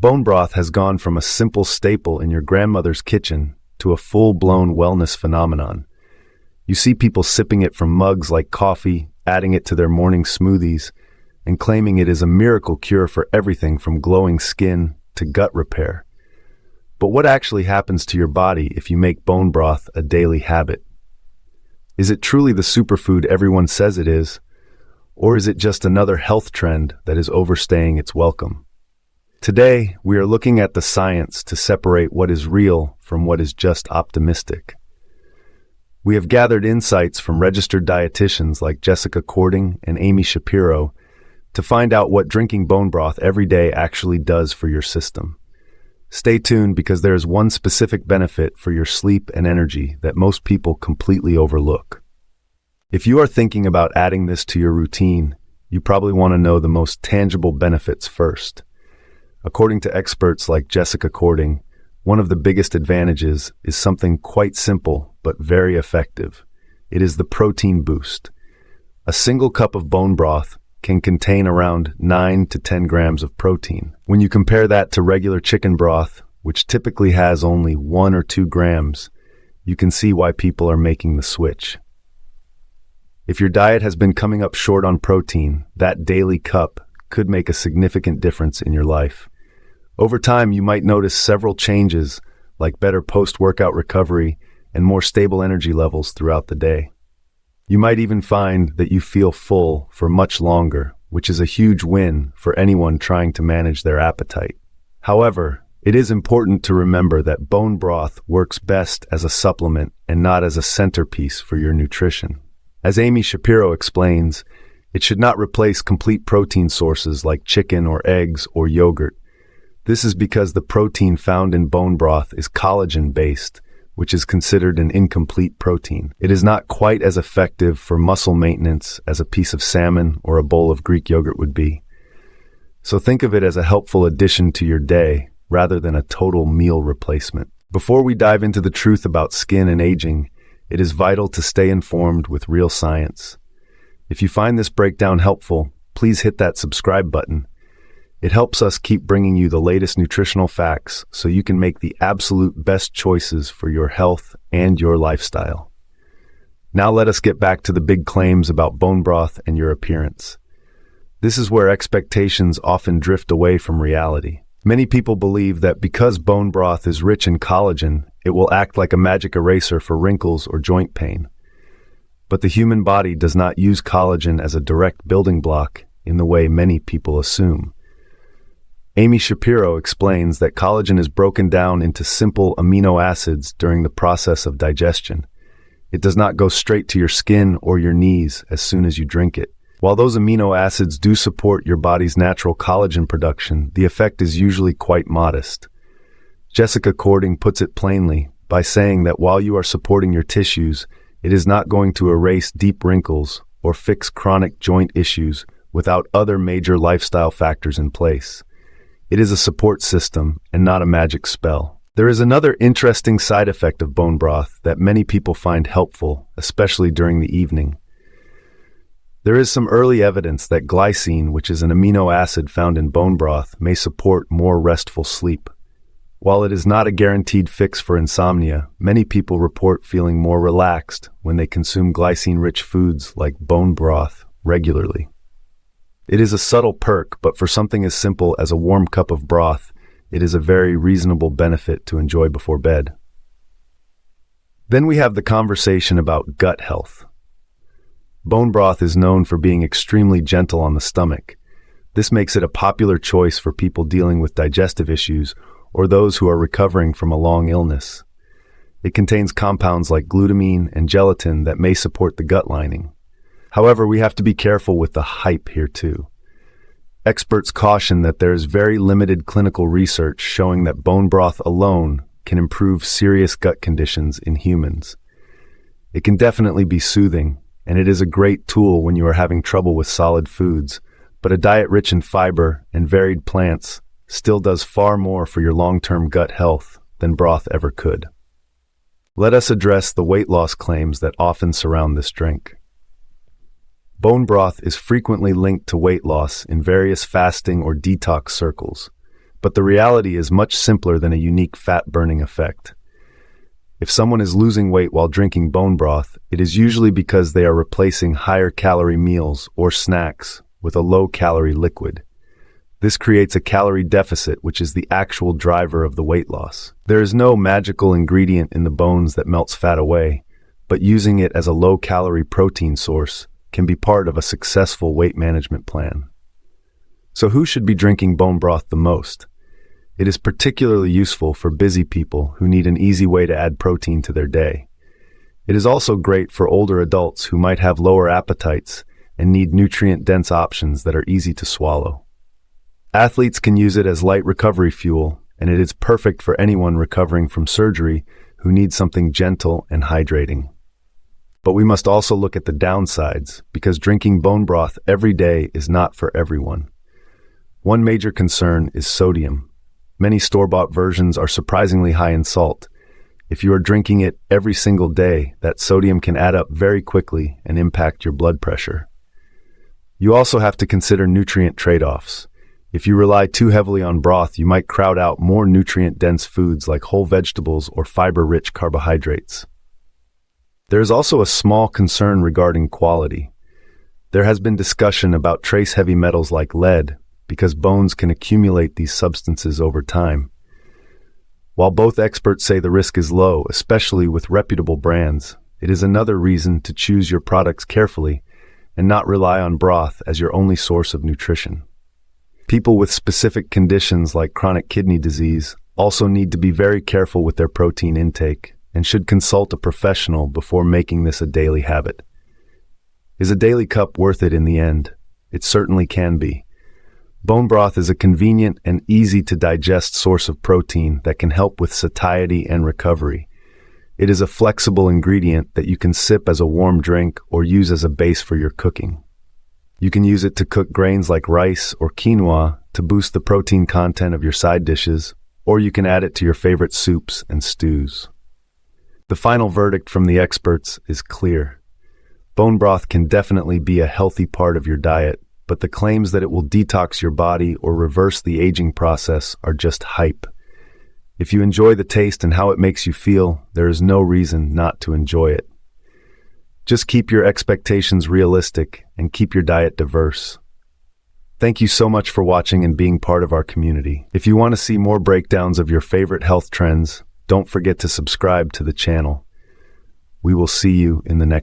Bone broth has gone from a simple staple in your grandmother's kitchen to a full-blown wellness phenomenon. You see people sipping it from mugs like coffee, adding it to their morning smoothies, and claiming it is a miracle cure for everything from glowing skin to gut repair. But what actually happens to your body if you make bone broth a daily habit? Is it truly the superfood everyone says it is, or is it just another health trend that is overstaying its welcome? Today, we are looking at the science to separate what is real from what is just optimistic. We have gathered insights from registered dietitians like Jessica Cording and Amy Shapiro to find out what drinking bone broth every day actually does for your system. Stay tuned because there is one specific benefit for your sleep and energy that most people completely overlook. If you are thinking about adding this to your routine, you probably want to know the most tangible benefits first. According to experts like Jessica Cording, one of the biggest advantages is something quite simple but very effective. It is the protein boost. A single cup of bone broth can contain around 9 to 10 grams of protein. When you compare that to regular chicken broth, which typically has only 1 or 2 grams, you can see why people are making the switch. If your diet has been coming up short on protein, that daily cup could make a significant difference in your life. Over time, you might notice several changes, like better post-workout recovery and more stable energy levels throughout the day. You might even find that you feel full for much longer, which is a huge win for anyone trying to manage their appetite. However, it is important to remember that bone broth works best as a supplement and not as a centerpiece for your nutrition. As Amy Shapiro explains, it should not replace complete protein sources like chicken or eggs or yogurt. This is because the protein found in bone broth is collagen-based, which is considered an incomplete protein. It is not quite as effective for muscle maintenance as a piece of salmon or a bowl of Greek yogurt would be. So think of it as a helpful addition to your day rather than a total meal replacement. Before we dive into the truth about skin and aging, it is vital to stay informed with real science. If you find this breakdown helpful, please hit that subscribe button. It helps us keep bringing you the latest nutritional facts so you can make the absolute best choices for your health and your lifestyle. Now let us get back to the big claims about bone broth and your appearance. This is where expectations often drift away from reality. Many people believe that because bone broth is rich in collagen, it will act like a magic eraser for wrinkles or joint pain. But the human body does not use collagen as a direct building block in the way many people assume. Amy Shapiro explains that collagen is broken down into simple amino acids during the process of digestion. It does not go straight to your skin or your knees as soon as you drink it. While those amino acids do support your body's natural collagen production, the effect is usually quite modest. Jessica Cording puts it plainly by saying that while you are supporting your tissues, it is not going to erase deep wrinkles or fix chronic joint issues without other major lifestyle factors in place. It is a support system and not a magic spell. There is another interesting side effect of bone broth that many people find helpful, especially during the evening. There is some early evidence that glycine, which is an amino acid found in bone broth, may support more restful sleep. While it is not a guaranteed fix for insomnia, many people report feeling more relaxed when they consume glycine-rich foods like bone broth regularly. It is a subtle perk, but for something as simple as a warm cup of broth, it is a very reasonable benefit to enjoy before bed. Then we have the conversation about gut health. Bone broth is known for being extremely gentle on the stomach. This makes it a popular choice for people dealing with digestive issues or those who are recovering from a long illness. It contains compounds like glutamine and gelatin that may support the gut lining. However, we have to be careful with the hype here too. Experts caution that there is very limited clinical research showing that bone broth alone can improve serious gut conditions in humans. It can definitely be soothing, and it is a great tool when you are having trouble with solid foods, but a diet rich in fiber and varied plants still does far more for your long-term gut health than broth ever could. Let us address the weight loss claims that often surround this drink. Bone broth is frequently linked to weight loss in various fasting or detox circles. But the reality is much simpler than a unique fat-burning effect. If someone is losing weight while drinking bone broth, it is usually because they are replacing higher-calorie meals or snacks with a low-calorie liquid. This creates a calorie deficit, which is the actual driver of the weight loss. There is no magical ingredient in the bones that melts fat away, but using it as a low-calorie protein source can be part of a successful weight management plan. So who should be drinking bone broth the most? It is particularly useful for busy people who need an easy way to add protein to their day. It is also great for older adults who might have lower appetites and need nutrient-dense options that are easy to swallow. Athletes can use it as light recovery fuel, and it is perfect for anyone recovering from surgery who needs something gentle and hydrating. But we must also look at the downsides, because drinking bone broth every day is not for everyone. One major concern is sodium. Many store-bought versions are surprisingly high in salt. If you are drinking it every single day, that sodium can add up very quickly and impact your blood pressure. You also have to consider nutrient trade-offs. If you rely too heavily on broth, you might crowd out more nutrient-dense foods like whole vegetables or fiber-rich carbohydrates. There is also a small concern regarding quality. There has been discussion about trace heavy metals like lead, because bones can accumulate these substances over time. While both experts say the risk is low, especially with reputable brands, it is another reason to choose your products carefully and not rely on broth as your only source of nutrition. People with specific conditions like chronic kidney disease also need to be very careful with their protein intake and should consult a professional before making this a daily habit. Is a daily cup worth it in the end? It certainly can be. Bone broth is a convenient and easy-to-digest source of protein that can help with satiety and recovery. It is a flexible ingredient that you can sip as a warm drink or use as a base for your cooking. You can use it to cook grains like rice or quinoa to boost the protein content of your side dishes, or you can add it to your favorite soups and stews. The final verdict from the experts is clear. Bone broth can definitely be a healthy part of your diet, but the claims that it will detox your body or reverse the aging process are just hype. If you enjoy the taste and how it makes you feel, there is no reason not to enjoy it. Just keep your expectations realistic and keep your diet diverse. Thank you so much for watching and being part of our community. If you want to see more breakdowns of your favorite health trends, don't forget to subscribe to the channel. We will see you in the next